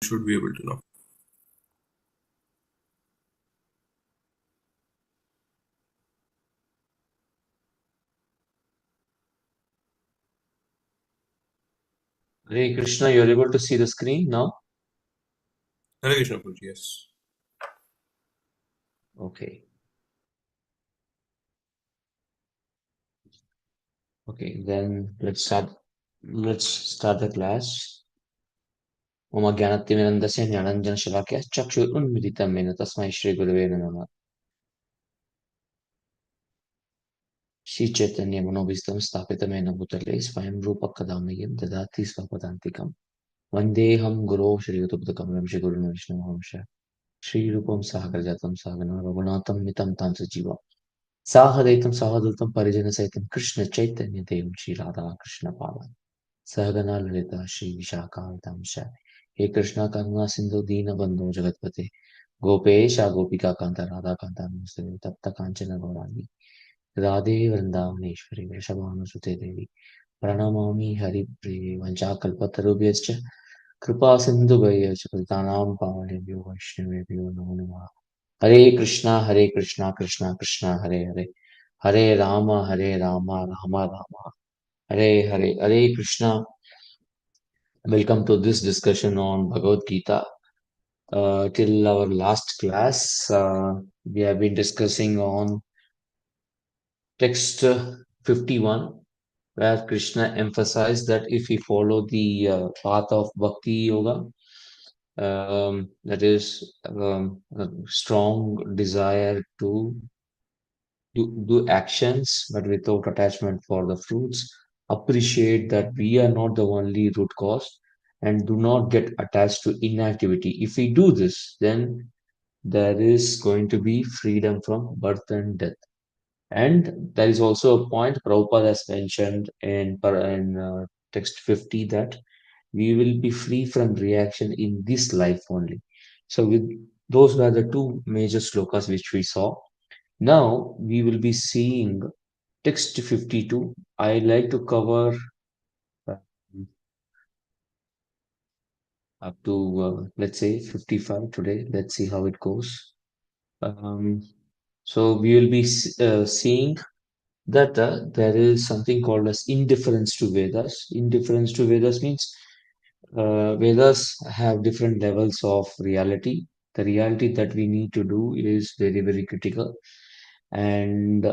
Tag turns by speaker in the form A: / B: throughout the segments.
A: should be able to know.
B: Hare Krishna, you're able to see the screen now?
A: Hare Krishna, Prabhuji, yes.
B: Okay. Okay, then let's start the class. मम ज्ञानतिमिरन्दस्य ज्ञानञ्जनशलाकया चक्षुरुन्मिलितं येन तस्मै श्रीगुरवे नमः श्रीचैतन्यमनोभीष्टं स्थापितं येन भूतले स्वयं रूपकदा मह्यं ददाति स्वपदान्तिकं वन्देऽहं गुरोः श्रीयुतपदकमलं श्रीगुरुं वैष्णवंश श्रीरूपं सागरजातं सागरं रघुनाथं मितं तं सजीवम् साहदैतं सावधूतं परिजनसहितं कृष्ण चैतन्य देवं श्री राधा कृष्ण पावन सहगना ललिता श्री विशाखातांश हे कृष्णा करुणा सिंधु दीन बंधु जगतपते गोपेश गोपिका कांता राधा कांता नमस्ते तप्त कांचन गौरांगी राधे वृंदावनेश्वरी वृषभानुसुते देवी प्रणमामि हरिप्रिये वंशाकल्पतरुभ्यश्च कृपा सिन्धुभ्यश्च पतितानां पावनेभ्यो वैष्णवेभ्यो नमो नमः हरे Krishna Krishna Krishna Hare Hare Hare Ram Ram Ram Hare Hare Hare Krishna. Welcome to this discussion on Bhagavad Gita. Till our last class, we have been discussing on text 51, where Krishna emphasized that if we follow the path of Bhakti Yoga, that is a strong desire to do actions, but without attachment for the fruits, appreciate that we are not the only root cause, and do not get attached to inactivity. If we do this, then there is going to be freedom from birth and death. And there is also a point Prabhupada has mentioned in text 50 that we will be free from reaction in this life only. So, with those were the two major slokas which we saw. Now we will be seeing text 52. I like to cover uh, up to let's say 55 today. Let's see how it goes. Um, so we will be seeing that there is something called as indifference to Vedas. Indifference to Vedas means Vedas have different levels of reality. The reality that we need to do is very, very critical. And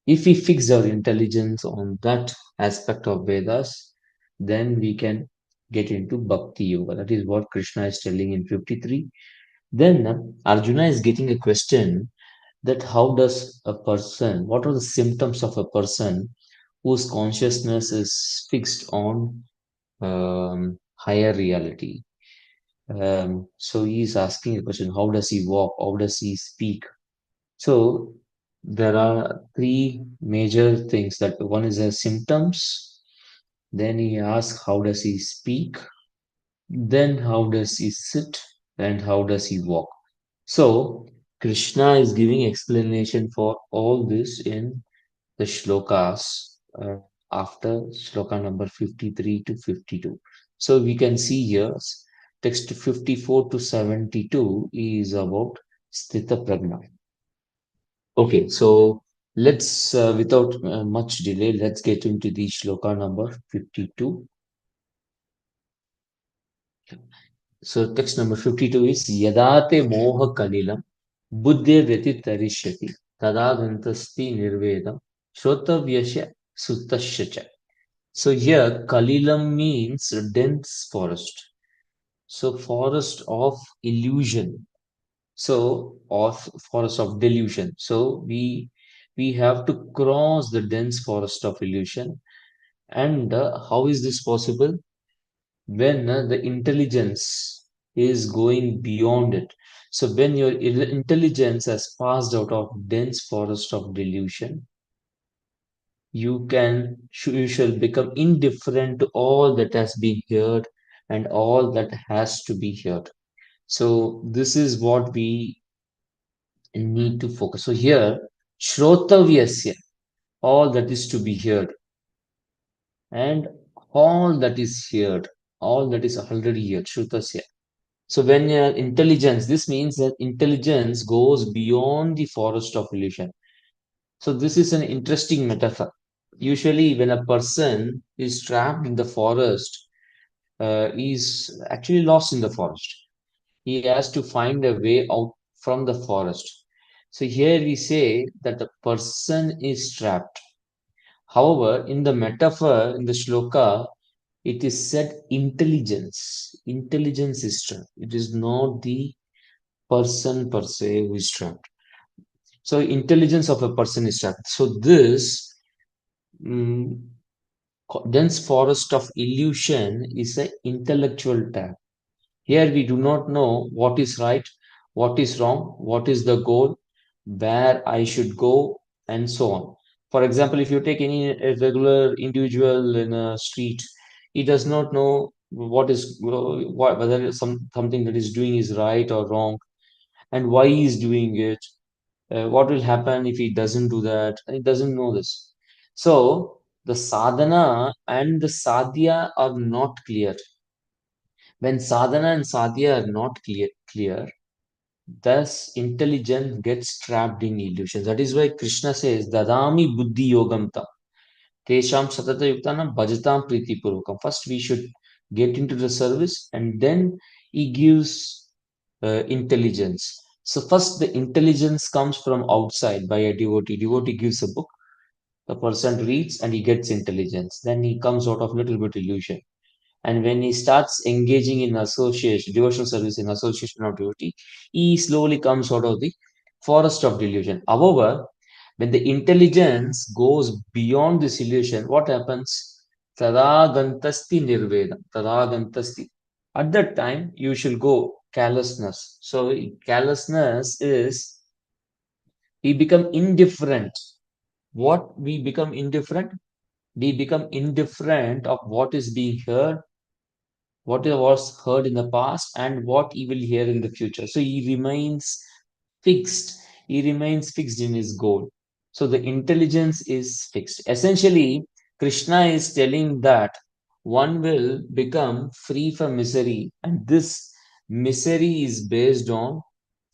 B: if we fix our intelligence on that aspect of Vedas, then we can get into Bhakti Yoga. That is what Krishna is telling in 53. Then Arjuna is getting a question that how does a person, what are the symptoms of a person whose consciousness is fixed on higher reality? So he is asking a question, how does he walk? How does he speak? So there are three major things that one is the symptoms. Then he asks, how does he speak? Then how does he sit? And how does he walk? So Krishna is giving explanation for all this in the shlokas after shloka number 53 to 52. So we can see here text 54 to 72 is about Sthita Prajna. Okay, so let's, without much delay, let's get into the shloka number 52. So text number 52 is Yadate Moha Kalilam Buddhe Vyatitarishyati Tada Gantasti Nirvedam Shrotavyasya Sutasya. So here Kalilam means dense forest. So forest of illusion. So of forest of delusion. So we have to cross the dense forest of illusion. And how is this possible? When the intelligence is going beyond it. So when your intelligence has passed out of dense forest of delusion, you shall become indifferent to all that has been heard and all that has to be heard. So this is what we need to focus. So here, shrotavyasya, all that is to be heard, and all that is heard, all that is already heard, shrutasya. So when intelligence, this means that intelligence goes beyond the forest of illusion. So this is an interesting metaphor. Usually, when a person is trapped in the forest, is actually lost in the forest. He has to find a way out from the forest. So here we say that the person is trapped. However, in the metaphor, in the shloka, it is said intelligence. Intelligence is trapped. It is not the person per se who is trapped. So intelligence of a person is trapped. So this mm, dense forest of illusion is an intellectual trap. Here we do not know what is right, what is wrong, what is the goal, where I should go, and so on. For example, if you take any a regular individual in a street, he does not know what is whether something that is doing is right or wrong, and why he is doing it. What will happen if he doesn't do that? And he doesn't know this. So the sadhana and the sadhya are not clear. When sadhana and sadhya are not clear, thus intelligence gets trapped in illusions. That is why Krishna says, Dadami buddhi yogam tam. Tesham satata yuktanam bhajatam priti purvakam. First, we should get into the service and then he gives intelligence. So, first, the intelligence comes from outside by a devotee. Devotee gives a book, the person reads and he gets intelligence. Then he comes out of little bit illusion. And when he starts engaging in association, devotional service in association of devotee, he slowly comes out of the forest of delusion. However, when the intelligence goes beyond this illusion, what happens? Tadagantasti nirvedam. Tadagantasti. At that time, you shall go carelessness. So carelessness is we become indifferent. What we become indifferent? We become indifferent of what is being heard, what was heard in the past, and what he will hear in the future. So he remains fixed. He remains fixed in his goal. So the intelligence is fixed. Essentially, Krishna is telling that one will become free from misery, and this misery is based on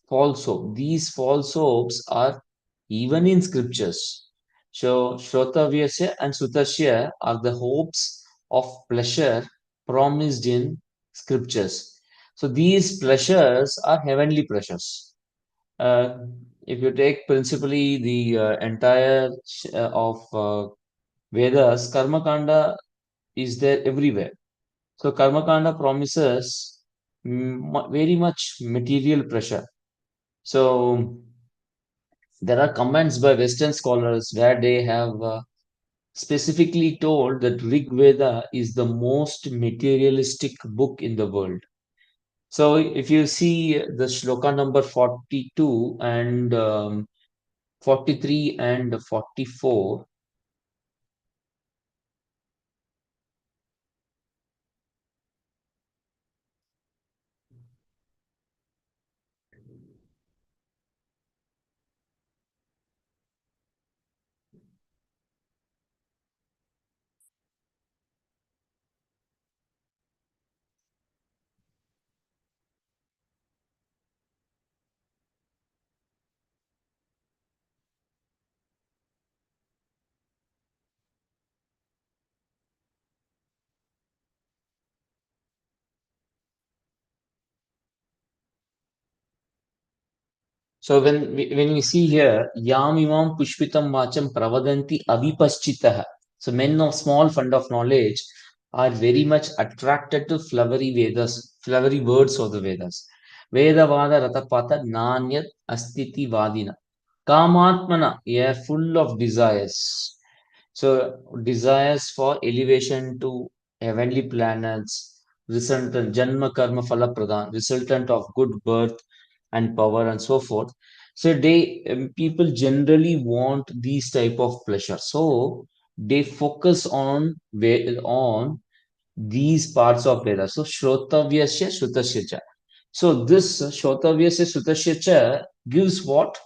B: false hope. These false hopes are even in scriptures. So Shrotavyasya and Sutasya are the hopes of pleasure promised in scriptures. So these pleasures are heavenly pleasures. Uh, if you take principally the entire of Vedas, Karma Kanda is there everywhere. So Karma Kanda promises very much material pleasure. So there are comments by Western scholars where they have specifically told that Rig Veda is the most materialistic book in the world. So if you see the shloka number 42 and 43 and 44, so when we see here, Yam imam pushpitam vacham pravadanti avipaschitah. So men of small fund of knowledge are very much attracted to flowery Vedas, flowery words of the Vedas. Vedavada ratapata nanyat astiti vadina. Kamatmana, yeah, full of desires. So desires for elevation to heavenly planets, resultant Janma Karma Phala Pradhan, resultant of good birth and power and so forth. So they people generally want these type of pleasure. So they focus on these parts of Veda. So Shrotavyasya Shrutasya cha. So this Shrotavyasya Shrutasya cha gives what?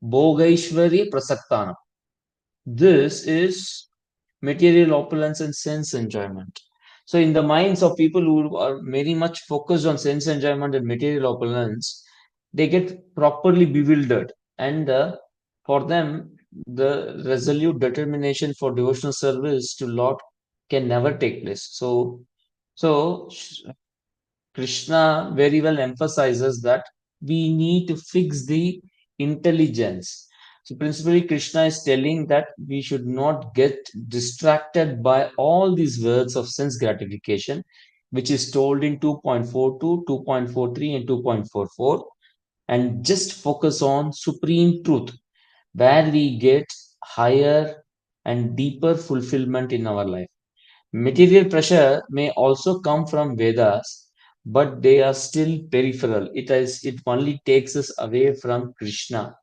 B: Bhogaishvarya Prasaktanam. This is material opulence and sense enjoyment. So in the minds of people who are very much focused on sense enjoyment and material opulence, they get properly bewildered. And for them, the resolute determination for devotional service to Lord can never take place. So Krishna very well emphasizes that we need to fix the intelligence. So, principally, Krishna is telling that we should not get distracted by all these words of sense gratification, which is told in 2.42, 2.43, and 2.44, and just focus on supreme truth, where we get higher and deeper fulfillment in our life. Material pressure may also come from Vedas, but they are still peripheral. It only takes us away from Krishna.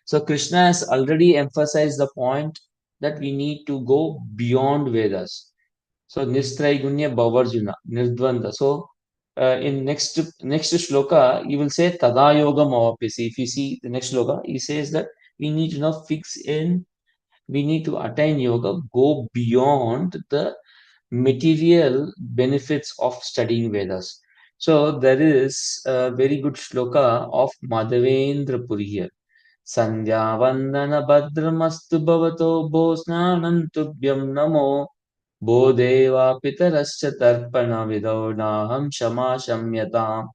B: So Krishna has already emphasized the point that we need to go beyond Vedas. So Nistraigunya Bhavarjuna, Nirdvanda. So in next shloka, he will say Tada Yoga Mavapesi. If you see the next shloka, he says that we need to now fix in, we need to attain yoga, go beyond the material benefits of studying Vedas. So there is a very good shloka of Madhavendra Puri here. Sandhya Vandana Bhadramastu Bhavato Bhosnanam Tubhyam Namo Bodeva Pitarascha Tarpana Vidau Naham Shama Shamyatam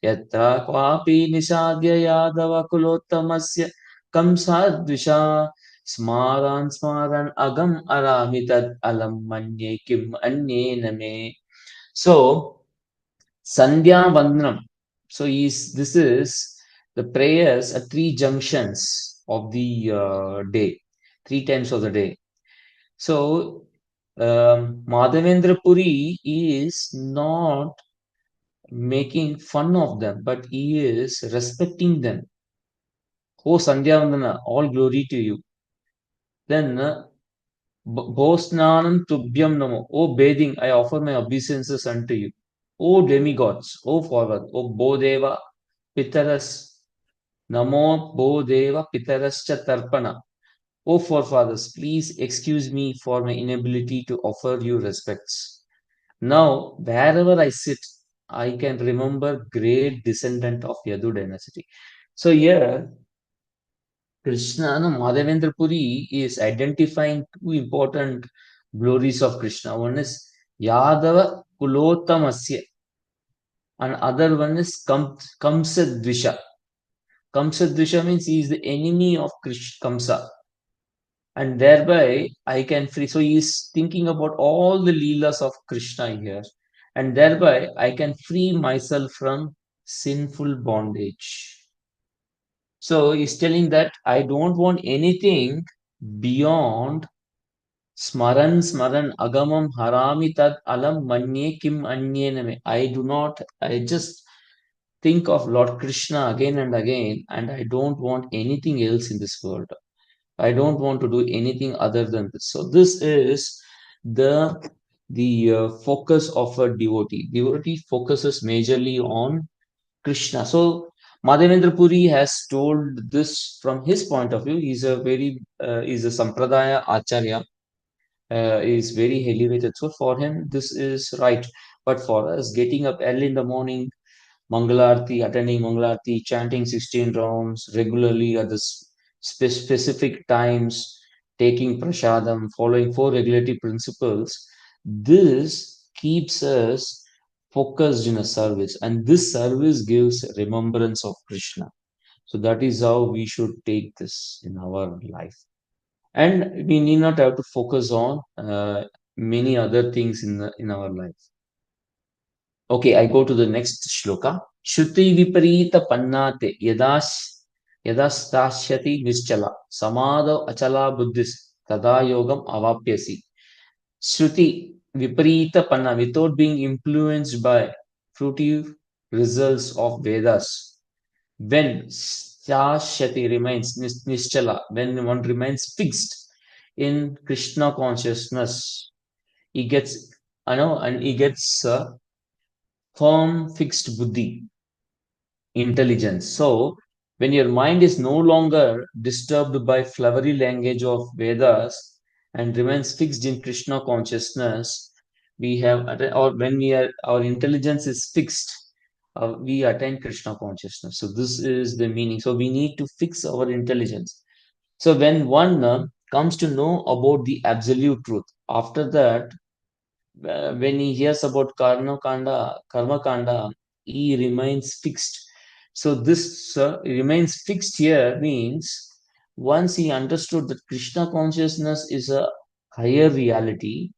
B: Yatra Kwapi Nisadya Yadava Kulottamasya Kamsadvisha Smaran Smaran Agam Aramitat Alam Manye Kim Anye Name. So Sandhya Vandanam. So this is the prayers at three junctions of the day, three times of the day. So Madhavendra Puri is not making fun of them, but he is respecting them. Oh Sandhya Vandana, all glory to you. Then Bhosnanam Tubhyam Namo. Oh bathing, I offer my obeisances unto you. O demigods, O forward, O Bodeva, Pitaras, Namo Bodeva Pitarascha Tarpana. O forefathers, please excuse me for my inability to offer you respects. Now, wherever I sit, I can remember great descendant of Yadu dynasty. So here, Krishna, no, Madhavendra Puri is identifying two important glories of Krishna. One is Yadava Kulottamasya, and other one is Kamsadvisha. Kamsadvisha means he is the enemy of Kamsa. And thereby I can free. So he is thinking about all the leelas of Krishna here, and thereby I can free myself from sinful bondage. So he's telling that I don't want anything beyond Smaran Agamam Harami Tad Alam Manye Kim Anye Name. I do not, I just think of Lord Krishna again and again, and I don't want anything else in this world. I don't want to do anything other than this. So this is the focus of a devotee. Devotee focuses majorly on Krishna. So Madhavendra Puri has told this from his point of view. He's a Sampradaya Acharya. Is very elevated. So for him, this is right. But for us, getting up early in the morning, Mangalarti, attending Mangalarti, chanting 16 rounds regularly at the specific times, taking prasadam, following four regulatory principles, this keeps us focused in a service, and this service gives remembrance of Krishna. So that is how we should take this in our life. And we need not have to focus on many other things in our life. Okay, I go to the next shloka. Shruti viparita pannate yadastashyati nischala samado achala buddhis tada yogam avapyasi. Shruti viparita panna, without being influenced by fruitive results of Vedas. When stashyati remains nischala, when one remains fixed in Krishna consciousness, he gets, and he gets firm, fixed buddhi, intelligence. So, when your mind is no longer disturbed by flowery language of Vedas and remains fixed in Krishna consciousness, we have or when we are our intelligence is fixed, we attain Krishna consciousness. So this is the meaning. So we need to fix our intelligence. So when one comes to know about the absolute truth, after that, when he hears about karma kanda, he remains fixed. So this remains fixed here means once he understood that Krishna consciousness is a higher reality,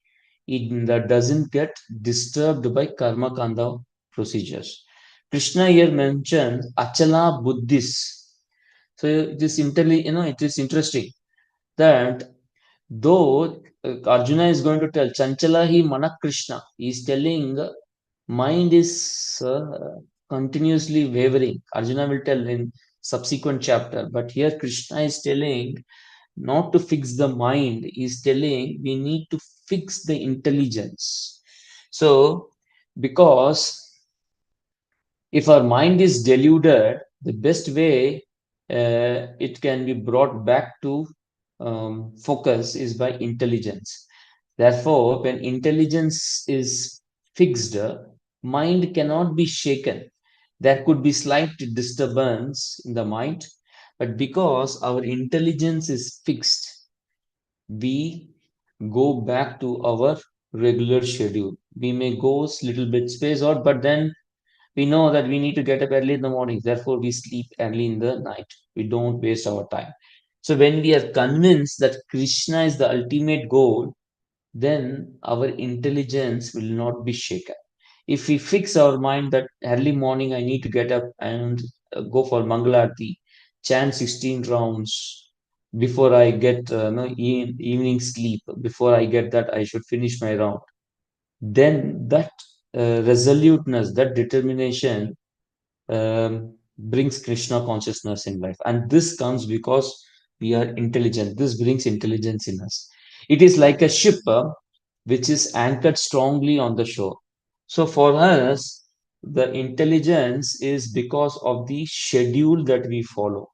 B: it that doesn't get disturbed by karma kanda procedures. Krishna here mentions achala buddhis. So it is it is interesting that though Arjuna is going to tell Chanchala hi mana Krishna, he is telling mind is continuously wavering. Arjuna will tell in subsequent chapter, but here Krishna is telling not to fix the mind. He is telling we need to fix the intelligence. So because if our mind is deluded, the best way it can be brought back to focus is by intelligence. Therefore, when intelligence is fixed, mind cannot be shaken. There could be slight disturbance in the mind, but because our intelligence is fixed, we go back to our regular schedule. We may go little bit space out, but then we know that we need to get up early in the morning. Therefore, we sleep early in the night. We don't waste our time. So when we are convinced that Krishna is the ultimate goal, then our intelligence will not be shaken. If we fix our mind that early morning I need to get up and go for Mangalarti, chant 16 rounds before I get no, evening sleep, before I get that I should finish my round, then that resoluteness, that determination brings Krishna consciousness in life. And this comes because we are intelligent. This brings intelligence in us. It is like a ship which is anchored strongly on the shore. So for us, the intelligence is because of the schedule that we follow.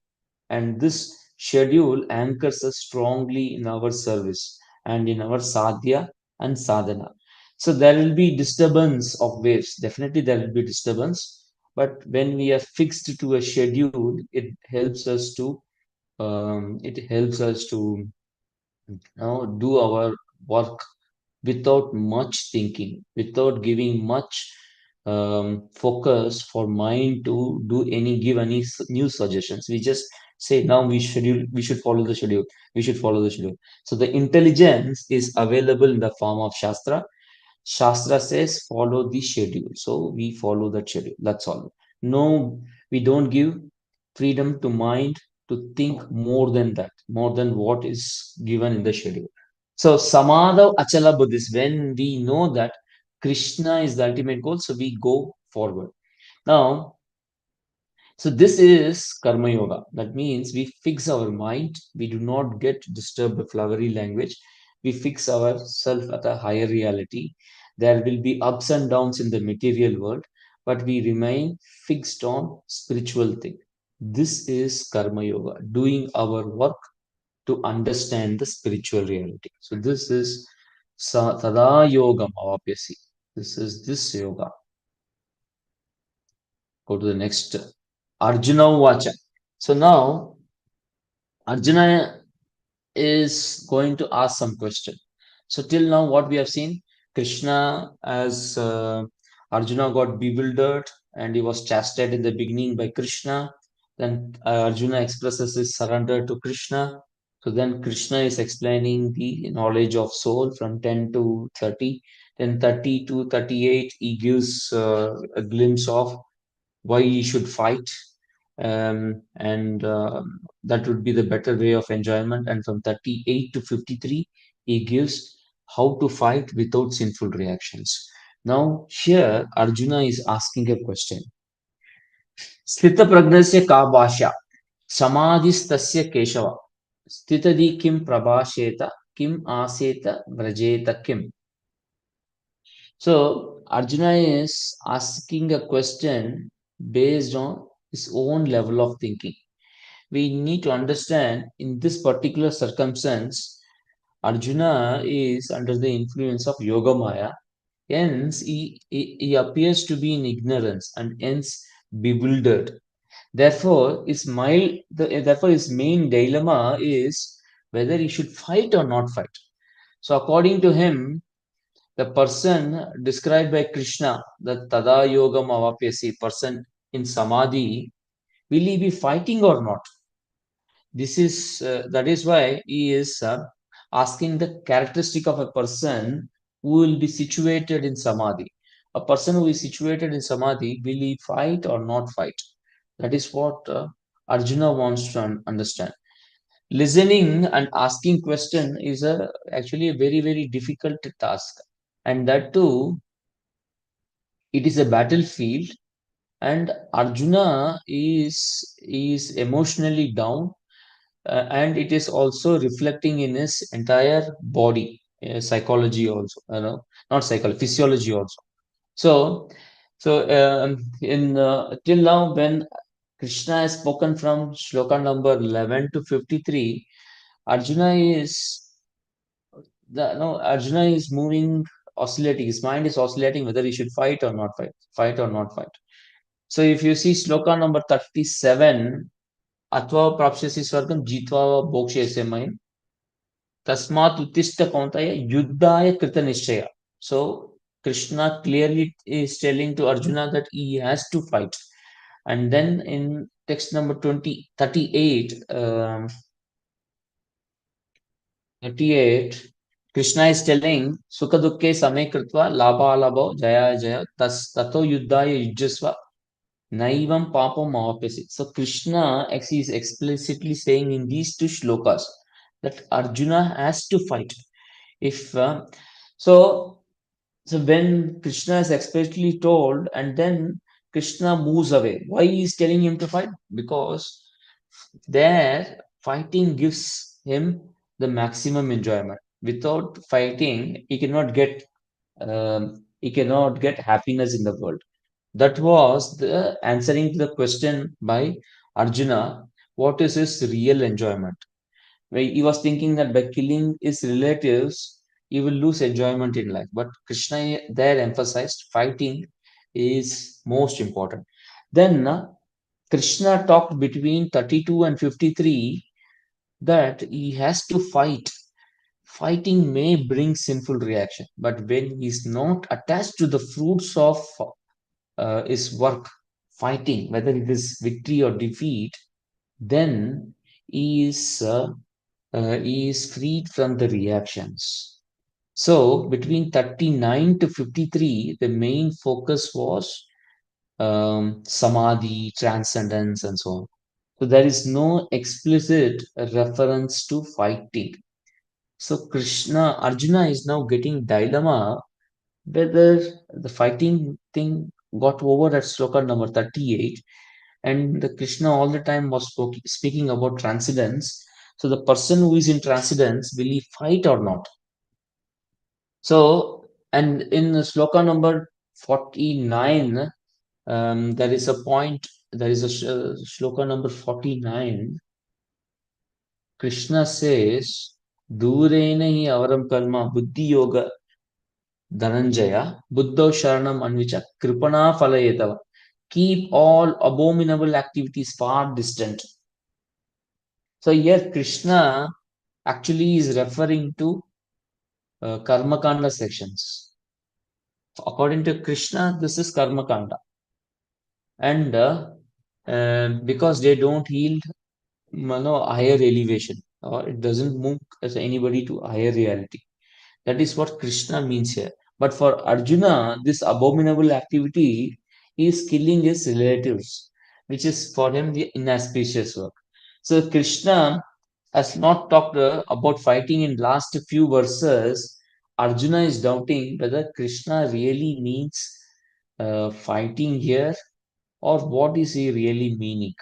B: And this schedule anchors us strongly in our service and in our sadhya and sadhana. So there will be disturbance of waves. Definitely there will be disturbance. But when we are fixed to a schedule, it helps us to do our work without much thinking, without giving much focus for mind to give any new suggestions. We just say now we should follow the schedule, we should follow the schedule. So the intelligence is available in the form of Shastra. Shastra says follow the schedule. So we follow that schedule. That's all. No, we don't give freedom to mind to think more than that, more than what is given in the schedule. So Samadha Achala Buddhist, when we know that Krishna is the ultimate goal, so we go forward. Now, so this is Karma Yoga. That means we fix our mind. We do not get disturbed by flowery language. We fix ourselves at a higher reality. There will be ups and downs in the material world, but we remain fixed on spiritual thing. This is Karma Yoga, doing our work to understand the spiritual reality. So this is Tada Yogam Avapyasi. This is this yoga. Go to the next. Arjuna Vacha. So now Arjuna is going to ask some question. So till now, what we have seen, Krishna as Arjuna got bewildered and he was chastised in the beginning by Krishna. Then Arjuna expresses his surrender to Krishna. So then Krishna is explaining the knowledge of soul from 10 to 30. Then 30 to 38, he gives a glimpse of why he should fight, and that would be the better way of enjoyment. And from 38 to 53, he gives how to fight without sinful reactions. Now, here Arjuna is asking a question. Sthita pragnasya ka bhashya, samadhistasya keshava, sthitadi kim prabhasheta, kim aseta vrajeta kim. So Arjuna is asking a question based on his own level of thinking. We need to understand in this particular circumstance, Arjuna is under the influence of Yoga Maya. Hence, he appears to be in ignorance and hence bewildered. Therefore, his main dilemma is whether he should fight or not fight. So, according to him, the person described by Krishna, the Tada Yogam Avapyasi person in Samadhi, will he be fighting or not? That is why he is asking the characteristic of a person who will be situated in Samadhi. A person who is situated in Samadhi, will he fight or not fight? That is what Arjuna wants to understand. Listening and asking question is actually a very very difficult task, and that too, it is a battlefield, and Arjuna is emotionally down, and it is also reflecting in his entire body, psychology also, not psychology, physiology also. So so in till now, when Krishna has spoken from shloka number 11 to 53, arjuna is Arjuna is moving, oscillating. His mind is oscillating whether he should fight or not fight, fight or not fight. So if you see shloka number 37, Atva prapsyasi swargam jitva bhokshese main tasmat uttishta kauntaya yuddhaya krita nishchaya. So Krishna clearly is telling to Arjuna that he has to fight. And then in text number 38, 38, Krishna is telling Sukha Dukke Same Kritva Labha Labho Jaya Jaya Tato Yuddhaya Yujjasva Naivam Papam Mahapesi. So Krishna is explicitly saying in these two shlokas that Arjuna has to fight. If so, so when Krishna is explicitly told, and then Krishna moves away. Why he is telling him to fight? Because there fighting gives him the maximum enjoyment. Without fighting, he cannot get happiness in the world. That was the answering to the question by Arjuna. What is his real enjoyment? Where he was thinking that by killing his relatives, he will lose enjoyment in life. But Krishna there emphasized fighting is most important. Then Krishna talked between 32 and 53 that he has to fight. Fighting may bring sinful reaction, but when he is not attached to the fruits of his work, fighting, whether it is victory or defeat, then he is freed from the reactions. So between 39 to 53, the main focus was samadhi, transcendence, and so on. So there is no explicit reference to fighting. So Arjuna is now getting dilemma whether the fighting thing got over at sloka number 38, and the Krishna all the time was speaking about transcendence. So the person who is in transcendence, will he fight or not? So, and in sloka number 49, there is a point, there is a shloka number 49. Krishna says, Durena hi avaram karma buddhi yoga dhananjaya buddho sharanam anvicha kripana falayetava. Keep all abominable activities far distant. So here Krishna actually is referring to karma kanda sections. According to Krishna, this is karma kanda, and because they don't yield higher elevation, or it doesn't move as anybody to higher reality. That is what Krishna means here. But for Arjuna, this abominable activity is killing his relatives, which is for him the inauspicious work. So Krishna has not talked about fighting in last few verses. Arjuna is doubting whether Krishna really means fighting here, or what is he really meaning.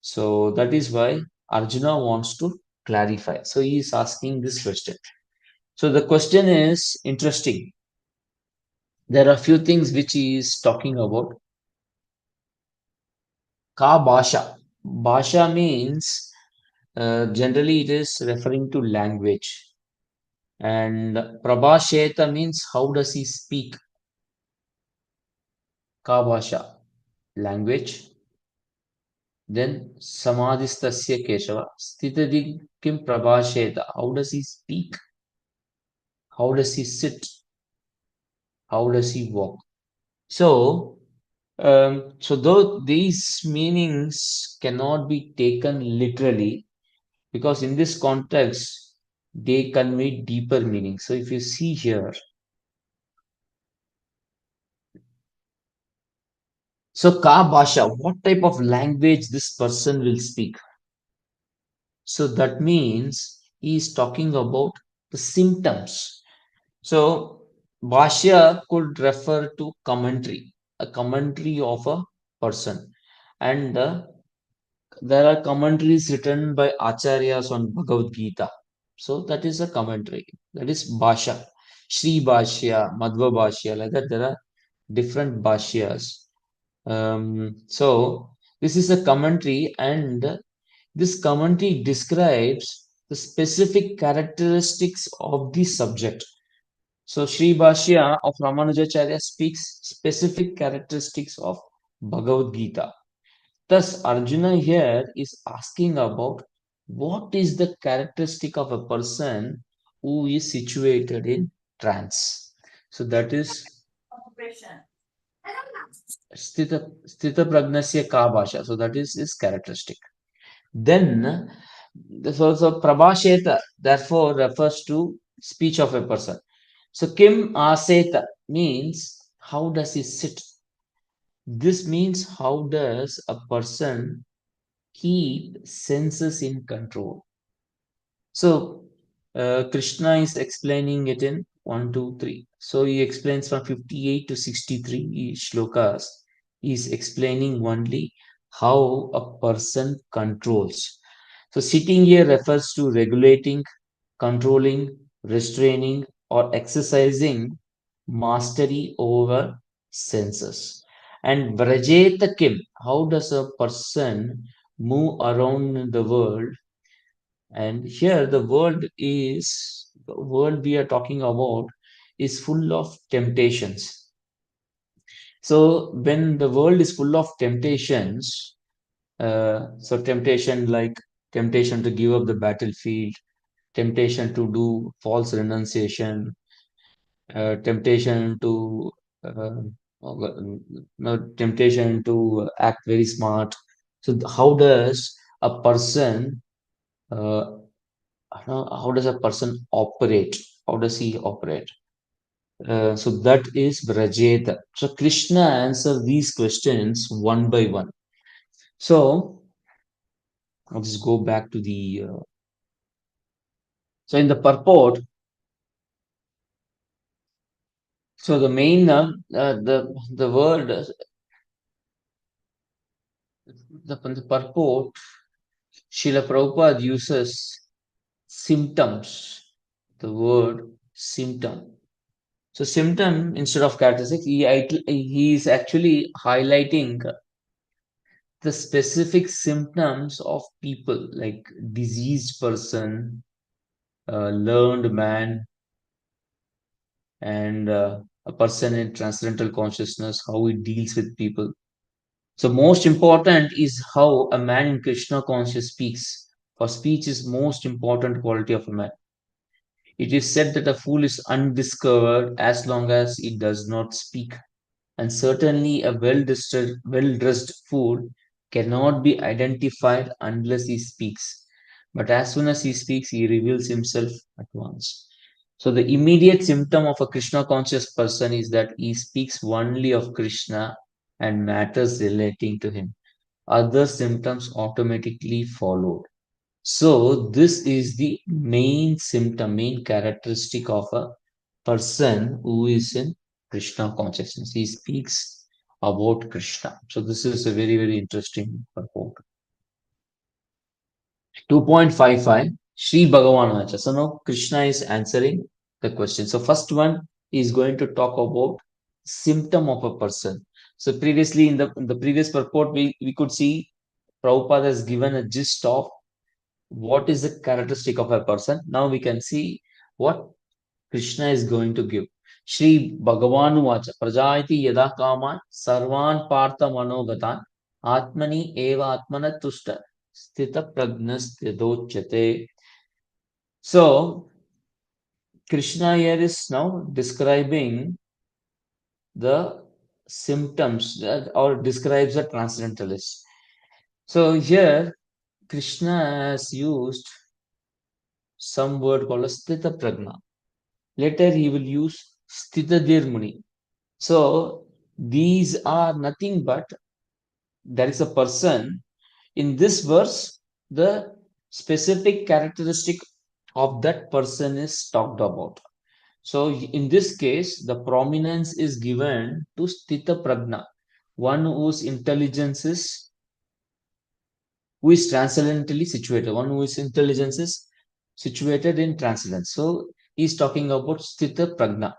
B: So that is why Arjuna wants to clarify. So he is asking this question. So the question is interesting. There are few things which he is talking about. Ka Bhasha. Bhasha means generally it is referring to language. And Prabhasheta means how does he speak? Kabhasha, language. Then Samadhistasya Keshava. Sthitadi Kim Prabhasheta. How does he speak? How does he sit? How does he walk? So, so though these meanings cannot be taken literally, because in this context, they convey deeper meaning. So if you see here, so Ka Bhasha, what type of language this person will speak? So that means he is talking about the symptoms. So Bhashya could refer to commentary, a commentary of a person. And there are commentaries written by acharyas on Bhagavad Gita. So that is a commentary. That is Bhasha. Sri Bhashya, Madhva Bhashya, like that there are different Bhashyas. So this is a commentary, and this commentary describes the specific characteristics of the subject. So Sri Bhashya of Ramanujacharya speaks specific characteristics of Bhagavad Gita. Thus, Arjuna here is asking about what is the characteristic of a person who is situated in trance. So that is Sthita Pragnasya Ka Bhasha. So that is his characteristic. Then, so Prabhasheta therefore refers to speech of a person. So Kim Aseta means how does he sit? This means how does a person keep senses in control. So Krishna is explaining it in 1, 2, 3. So he explains from 58 to 63 shlokas. He is explaining only how a person controls. So sitting here refers to regulating, controlling, restraining, or exercising mastery over senses. And Vrajeta Kim, how does a person move around the world? And here the world we are talking about is full of temptations. So when the world is full of temptations, so temptation like temptation to give up the battlefield, temptation to do false renunciation, temptation to no temptation to act very smart. So how does a person how does a person operate? How does he operate? So that is Vrajeta. So Krishna answer these questions one by one. So I'll just go back to the. So in the purport, so the main the word the purport, Srila Prabhupada uses symptoms. The word symptom. So symptom instead of characteristic, he is actually highlighting the specific symptoms of people like diseased person, learned man, and a person in transcendental consciousness, how he deals with people. So most important is how a man in Krishna conscious speaks. For speech is most important quality of a man. It is said that a fool is undiscovered as long as he does not speak. And certainly a well-dressed fool cannot be identified unless he speaks. But as soon as he speaks, he reveals himself at once. So the immediate symptom of a Krishna conscious person is that he speaks only of Krishna and matters relating to him. Other symptoms automatically follow. So this is the main symptom, main characteristic of a person who is in Krishna consciousness. He speaks about Krishna. So this is a very, very interesting purport. 2.55 Sri Bhagavan Vacha. So now Krishna is answering the question. So first one is going to talk about symptom of a person. So previously in the previous purport, we could see Prabhupada has given a gist of what is the characteristic of a person. Now we can see what Krishna is going to give. Shri Bhagavanu Vacha Prajayati Yada Kaman Sarvan Partha Manogatan Atmani Eva Atmana Tushta Sthita Pragnas Yadochate. So Krishna here is now describing the symptoms or describes the transcendentalist. So here Krishna has used some word called as Sthita Pragna. Later he will use Sthitadir Muni. So these are nothing but there is a person in this verse, the specific characteristic of that person is talked about. So in this case, the prominence is given to Sthita Pragna, one whose intelligence is who is transcendentally situated, one whose intelligence is situated in transcendence. So he's talking about Sthita Pragna.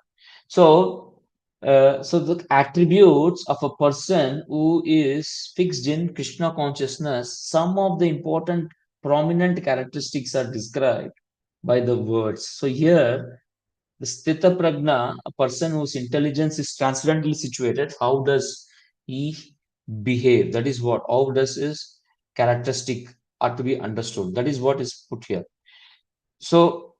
B: So, so the attributes of a person who is fixed in Krishna consciousness, some of the important prominent characteristics are described by the words. So here, the Sthita Pragna, a person whose intelligence is transcendently situated, how does he behave? That is what, how does his characteristic are to be understood. That is what is put here. So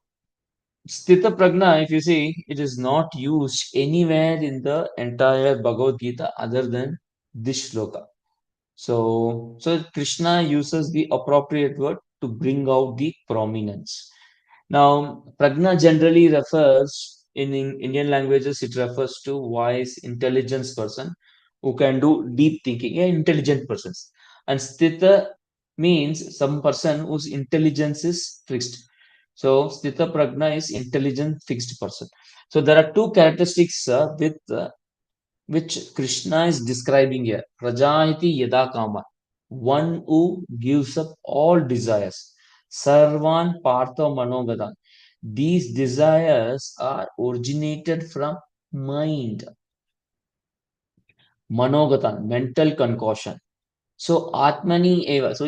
B: Sthita Pragna, if you see, it is not used anywhere in the entire Bhagavad Gita other than this shloka. So Krishna uses the appropriate word to bring out the prominence. Now, prajna generally refers in Indian languages, it refers to wise, intelligence person who can do deep thinking, yeah, intelligent persons. And sthita means some person whose intelligence is fixed. So, sthita prajna is intelligent, fixed person. So, there are two characteristics with which Krishna is describing here. Prajayati yada kama, one who gives up all desires. Sarvan partha manogatan. These desires are originated from mind, manogatan, mental concoction. So Atmani eva. So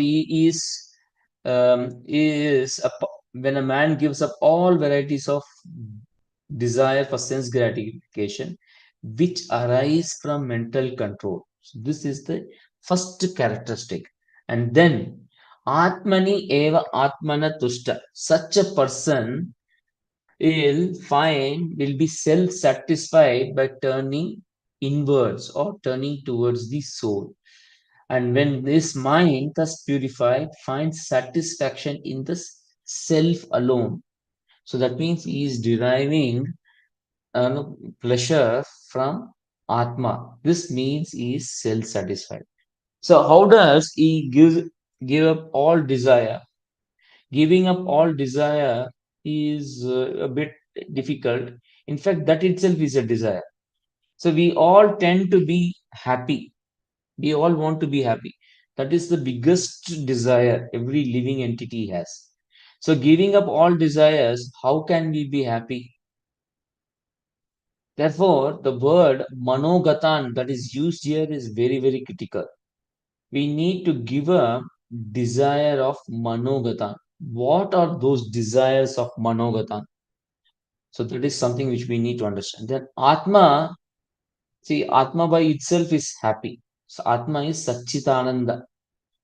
B: when a man gives up all varieties of desire for sense gratification, which arise from mental control. So this is the first characteristic. And then Atmani eva Atmana Tushta. Such a person will be self-satisfied by turning inwards or turning towards the soul. And when this mind, thus purified, finds satisfaction in the self alone. So that means he is deriving pleasure from Atma. This means he is self-satisfied. So how does he give up all desire? Giving up all desire is a bit difficult. In fact, that itself is a desire. So we all tend to be happy. We all want to be happy. That is the biggest desire every living entity has. So giving up all desires, how can we be happy? Therefore, the word manogatan that is used here is very, very critical. We need to give up desire of manogatan. What are those desires of manogatan? So that is something which we need to understand. Then Atma, see, Atma by itself is happy. So Atma is Satchitananda.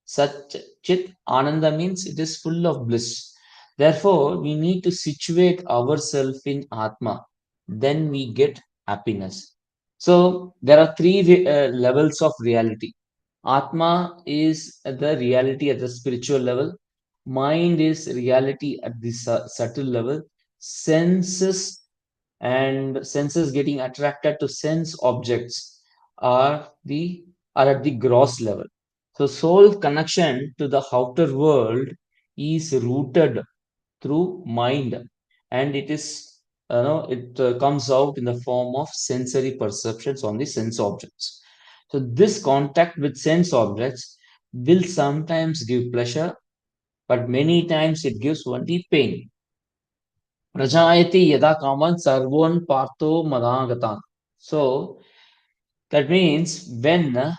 B: Sat Chit Ananda means it is full of bliss. Therefore, we need to situate ourselves in Atma. Then we get happiness. So there are three levels of reality. Atma is the reality at the spiritual level. Mind is reality at the subtle level. Senses and senses getting attracted to sense objects are the are at the gross level. So soul connection to the outer world is rooted through mind, and it is it comes out in the form of sensory perceptions on the sense objects. So this contact with sense objects will sometimes give pleasure, but many times it gives only pain. Prajayati yada kaman sarvon partho madagatan. So that means when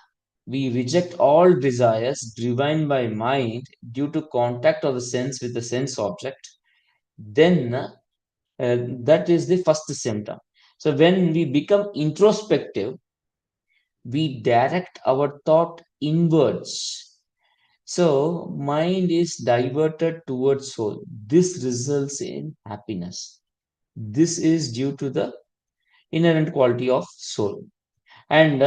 B: we reject all desires driven by mind due to contact of the sense with the sense object, then That is the first symptom. So when we become introspective, we direct our thought inwards. So mind is diverted towards soul. This results in happiness. This is due to the inherent quality of soul. And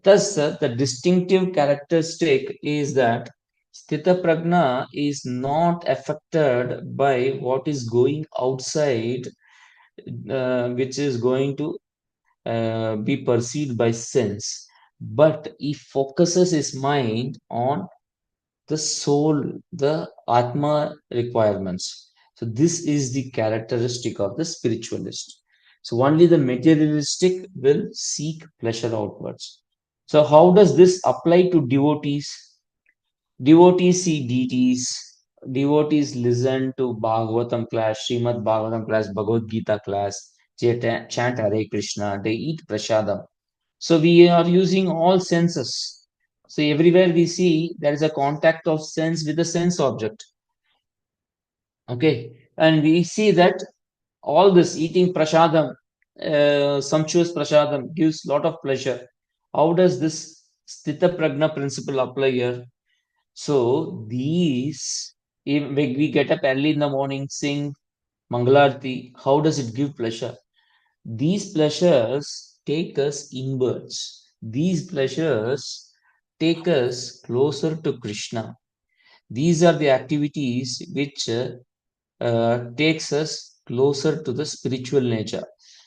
B: thus, the distinctive characteristic is that Sthita Prajna is not affected by what is going outside, which is going to be perceived by sense, but he focuses his mind on the soul, the Atma requirements. So, this is the characteristic of the spiritualist. So, only the materialistic will seek pleasure outwards. So, how does this apply to devotees? Devotees see deities. Devotees listen to Bhagavatam class, Srimad Bhagavatam class, Bhagavad Gita class, chant Hare Krishna, they eat prasadam. So we are using all senses. So everywhere we see there is a contact of sense with the sense object. Okay. And we see that all this eating prasadam, sumptuous prasadam gives lot of pleasure. How does this Sthita Prajna principle apply here? So these, if we get up early in the morning, sing Mangalarti, how does it give pleasure? These pleasures take us inwards. These pleasures take us closer to Krishna. These are the activities which takes us closer to the spiritual nature.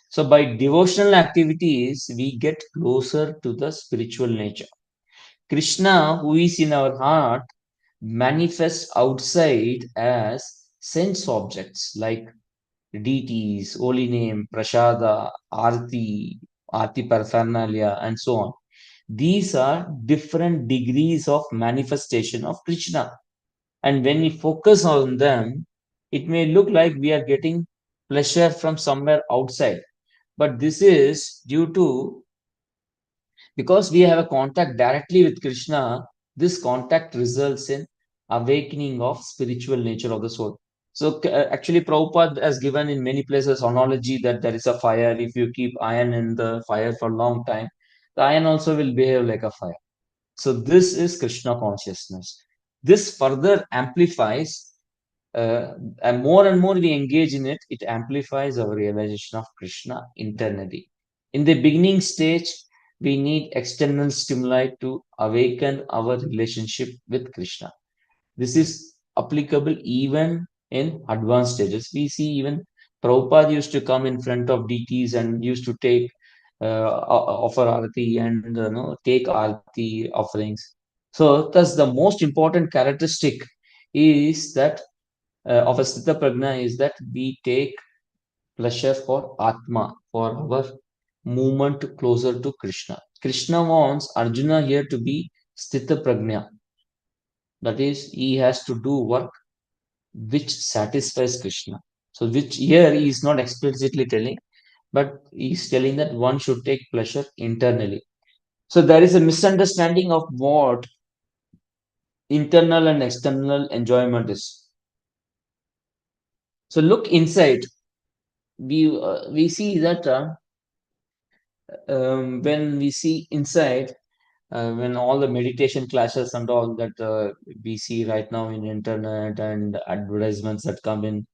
B: So by devotional activities, we get closer to the spiritual nature. Krishna, who is in our heart, manifests outside as sense objects like deities, holy name, prasada, arti paraphernalia, and so on. These are different degrees of manifestation of Krishna. And when we focus on them, it may look like we are getting pleasure from somewhere outside. But this is due to, because we have a contact directly with Krishna, this contact results in awakening of spiritual nature of the soul. So actually, Prabhupada has given in many places analogy that there is a fire. If you keep iron in the fire for a long time, the iron also will behave like a fire. So this is Krishna consciousness. This further amplifies, and more we engage in it, it amplifies our realization of Krishna internally. In the beginning stage, we need external stimuli to awaken our relationship with Krishna. This is applicable even in advanced stages. We see even Prabhupada used to come in front of deities and used to take offer arati and take arati offerings. So, thus the most important characteristic is that of a Sthita Prajna is that we take pleasure for Atma, for our movement closer to Krishna. Krishna wants Arjuna here to be Sthita Prajna. That is, he has to do work which satisfies Krishna. So, which here he is not explicitly telling, but he is telling that one should take pleasure internally. So, there is a misunderstanding of what internal and external enjoyment is. So, look inside. We see that when we see inside, when all the meditation classes and all that we see right now in internet and advertisements that come in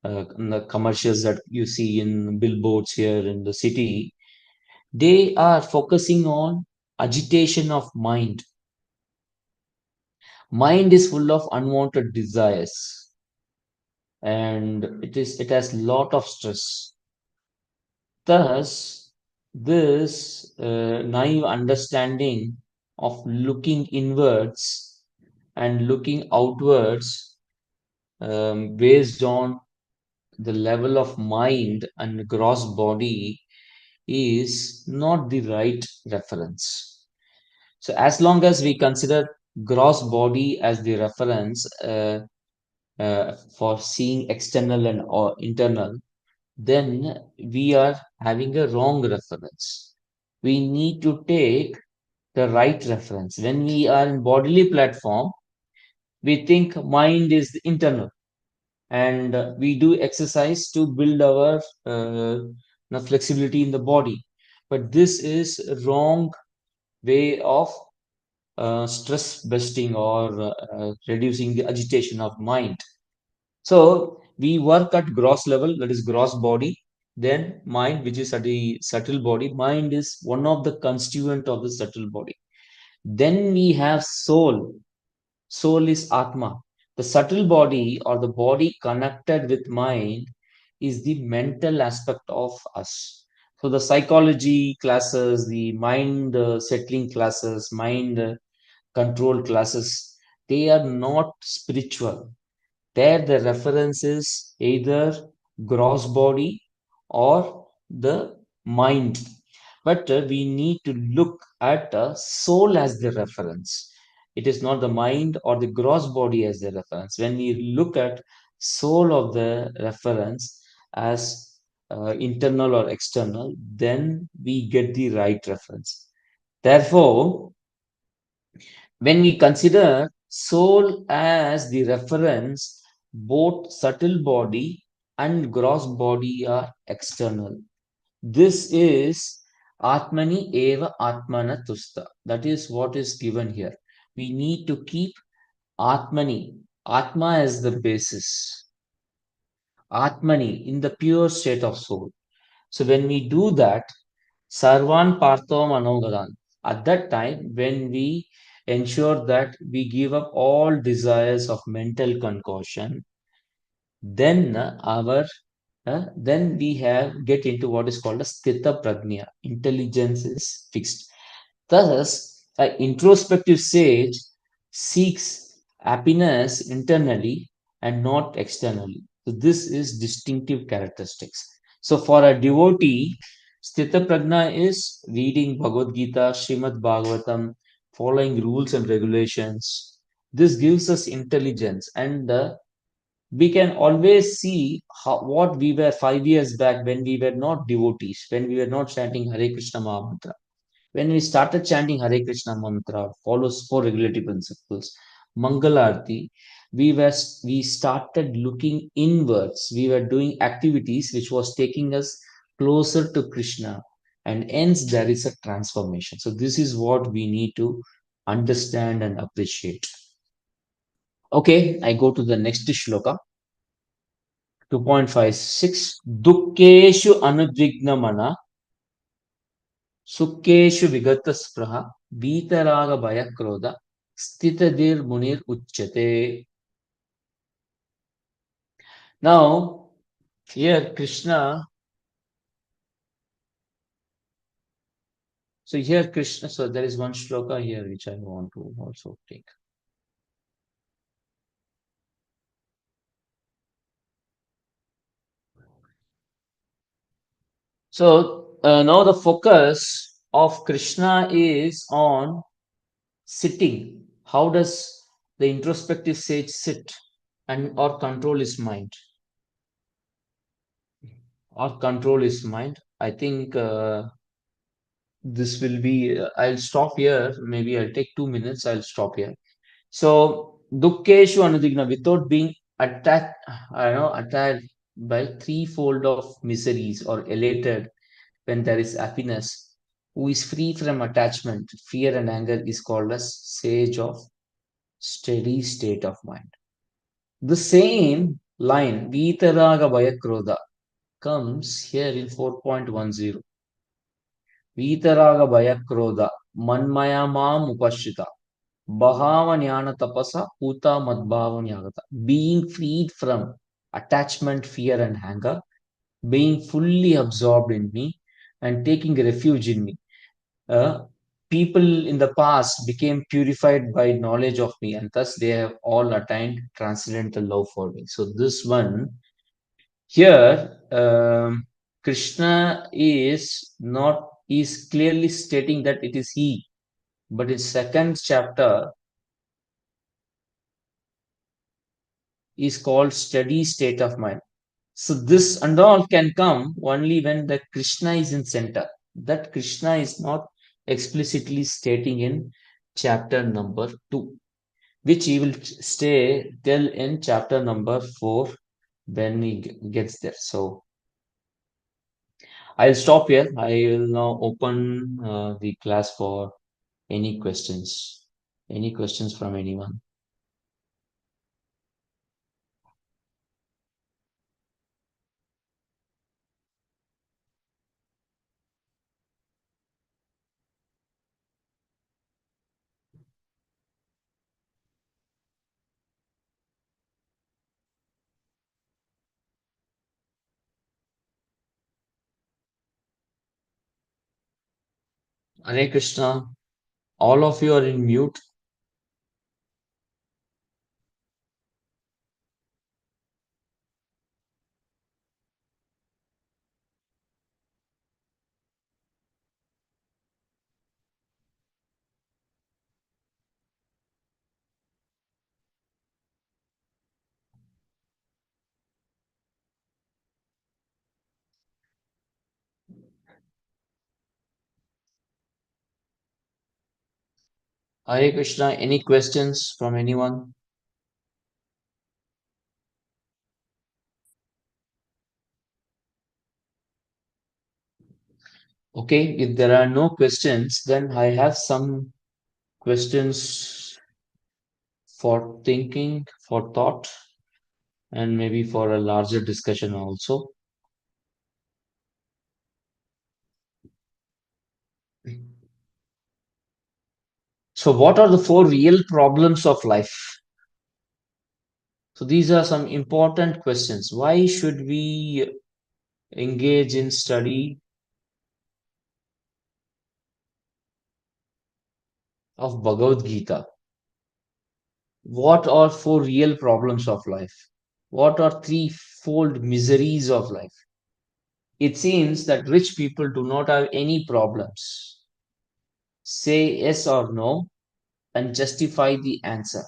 B: the commercials that you see in billboards here in the city, they are focusing on agitation of mind. Mind is full of unwanted desires, and it has lot of stress. Thus, this naive understanding of looking inwards and looking outwards, based on the level of mind and gross body, is not the right reference. So, as long as we consider gross body as the reference for seeing external and or internal, then we are having a wrong reference. We need to take the right reference. When we are in bodily platform, we think mind is internal. and we do exercise to build our flexibility in the body. But this is wrong way of stress busting or reducing the agitation of mind. So we work at gross level, that is gross body, then mind, which is at the subtle body. Mind is one of the constituent of the subtle body. Then we have soul. Soul is Atma. The subtle body or the body connected with mind is the mental aspect of us. So the psychology classes, the mind settling classes, mind control classes, they are not spiritual. There, the reference is either gross body or the mind. But we need to look at soul as the reference. It is not the mind or the gross body as the reference. When we look at soul of the reference as internal or external, then we get the right reference. Therefore, when we consider soul as the reference, both subtle body and gross body are external. This is Atmani eva Atmana tusta. That is what is given here. We need to keep Atmani, Atma as the basis. Atmani in the pure state of soul. So when we do that, Sarvan Partho Manogadan. At that time, when we ensure that we give up all desires of mental concoction, then then we have get into what is called a sthita prajna. Intelligence is fixed. Thus, an introspective sage seeks happiness internally and not externally. So this is distinctive characteristics. So for a devotee, Sthita Prajna is reading Bhagavad Gita, Srimad Bhagavatam, following rules and regulations. This gives us intelligence, and we can always see what we were 5 years back when we were not devotees, when we were not chanting Hare Krishna Mahamantra. When we started chanting Hare Krishna mantra, follows four regulative principles, Mangalarti, we started looking inwards. We were doing activities which was taking us closer to Krishna, and hence there is a transformation. So this is what we need to understand and appreciate. Okay, I go to the next shloka, 2.56. Dukkeshu anudvignamana सुखेषु विगतस्पृह वीतरागभयक्रोध स्थितधीर्मुनिरुच्यते. Now, here Krishna, so here Krishna, so there is one shloka here which I want to also take. So now the focus of Krishna is on sitting. How does the introspective sage sit and or control his mind? Or control his mind. I think this will be, I'll stop here. Maybe I'll take 2 minutes. I'll stop here. So, dukkeshu anudigna, without being attacked, attacked by threefold of miseries or elated when there is happiness, who is free from attachment, fear, and anger is called as sage of steady state of mind. The same line, Vitaraga Bayakroda, comes here in 4.10. Vitaraga Bayakroda, Manmaya Mam Upashita, Bhavanyana Tapasa, Uta Madbhavanyagata. Being freed from attachment, fear, and anger, being fully absorbed in me, and taking refuge in me. Uh, People in the past became purified by knowledge of me, and thus they have all attained transcendental love for me. So, this one here, Krishna is clearly stating that it is he, but in second chapter is called steady state of mind. So this and all can come only when the Krishna is in center. That Krishna is not explicitly stating in chapter number 2, which he will tell in chapter number 4 when he gets there. So I'll stop here. I will now open the class for any questions. Any questions from anyone? Hare Krishna. All of you are in mute. Hare Krishna. Any questions from anyone? Okay, if there are no questions, then I have some questions for thinking, for thought, and maybe for a larger discussion also. So, what are the four real problems of life? So, these are some important questions. Why should we engage in study of Bhagavad Gita? What are four real problems of life? What are threefold miseries of life? It seems that rich people do not have any problems. Say yes or no and justify the answer.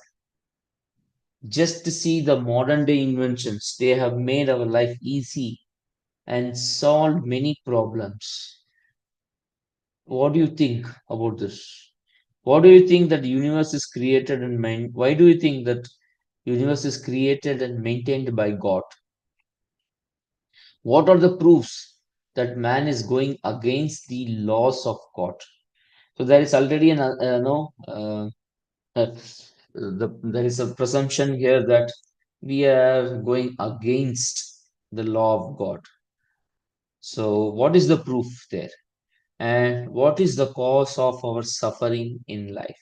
B: Just to see the modern day inventions, they have made our life easy and solved many problems. What do you think about this? What do you think that the universe is created and why do you think that universe is created and maintained by God? What are the proofs that man is going against the laws of God? So there is already an no there is a presumption here that we are going against the law of God. So what is the proof there? And what is the cause of our suffering in life?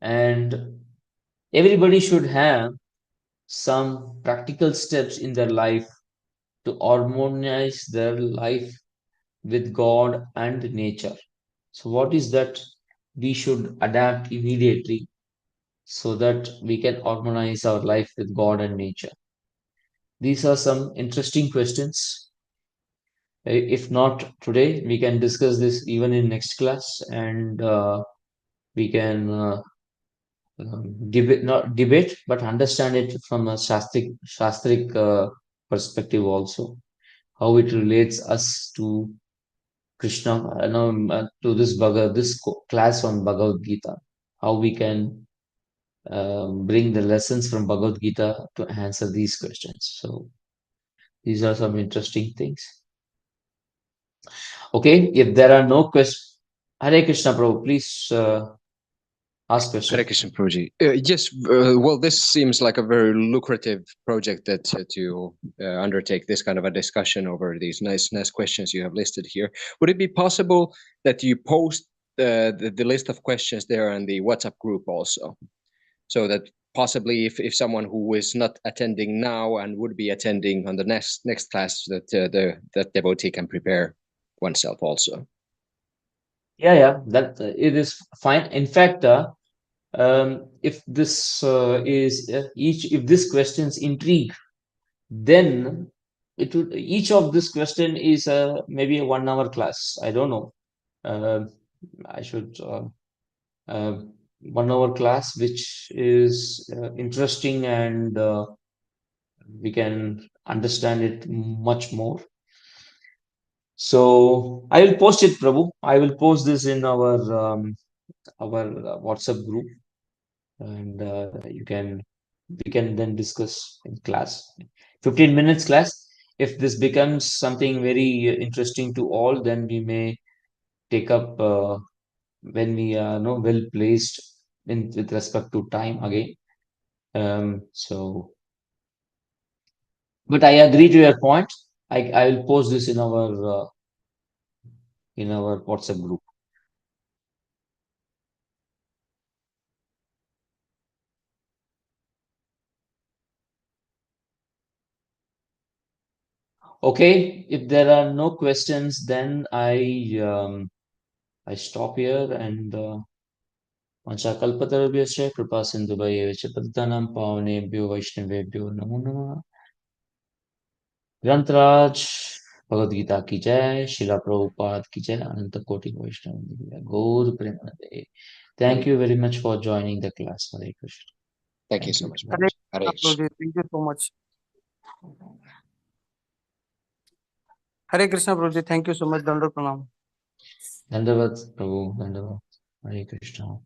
B: And everybody should have some practical steps in their life to harmonize their life with God and nature. So, what is that we should adapt immediately so that we can harmonize our life with God and nature? These are some interesting questions. If not today, we can discuss this even in next class, and we can debate, not debate, but understand it from a shastric perspective also, how it relates us to Krishna, to this class on Bhagavad Gita, how we can bring the lessons from Bhagavad Gita to answer these questions. So these are some interesting things. Okay, if there are no questions, Hare Krishna, Prabhu, please ask
C: Hare
B: question.
C: Krishna, Prabhuji. Yes, well, this seems like a very lucrative project that to undertake this kind of a discussion over these nice questions you have listed here. Would it be possible that you post the list of questions there in the WhatsApp group also, so that possibly if someone who is not attending now and would be attending on the next class, that that devotee can prepare oneself also.
B: Yeah, that it is fine. In fact, if this if this questions intrigue, then it would each of this question is maybe a 1 hour class. I don't know. Uh, I should 1 hour class, which is interesting and we can understand it much more. So I will post it, Prabhu. I will post this in our WhatsApp group, and you can we can then discuss in class. 15 minutes class. If this becomes something very interesting to all, then we may take up when we are well placed in with respect to time again. So, but I agree to your point. I will post this in our WhatsApp group. Okay, if there are no questions, then I stop here and Panchakalpatarubhyascha kripa sindhubhayeva patitanam pavanebhyo vaishnavebhyo namo namah. ग्रंथराज Bhagavad Gita की जय, शिला प्रभुपाद की जय, अनंत कोटि वैष्णव की जय, गौर प्रेमानंदे. Thank you very much for joining the class. Hare Krishna.
C: Thank you
B: Thank
C: so
B: you.
C: much,
D: Hare
C: Prabhuji. Hare
D: Krishna,
C: Krishna.
D: Prabhuji. Thank you so much. Hare Krishna, Prabhuji. Thank you so much. Dandar Pranam.
B: Dandavat, Prabhu, Dandavat. Hare Krishna.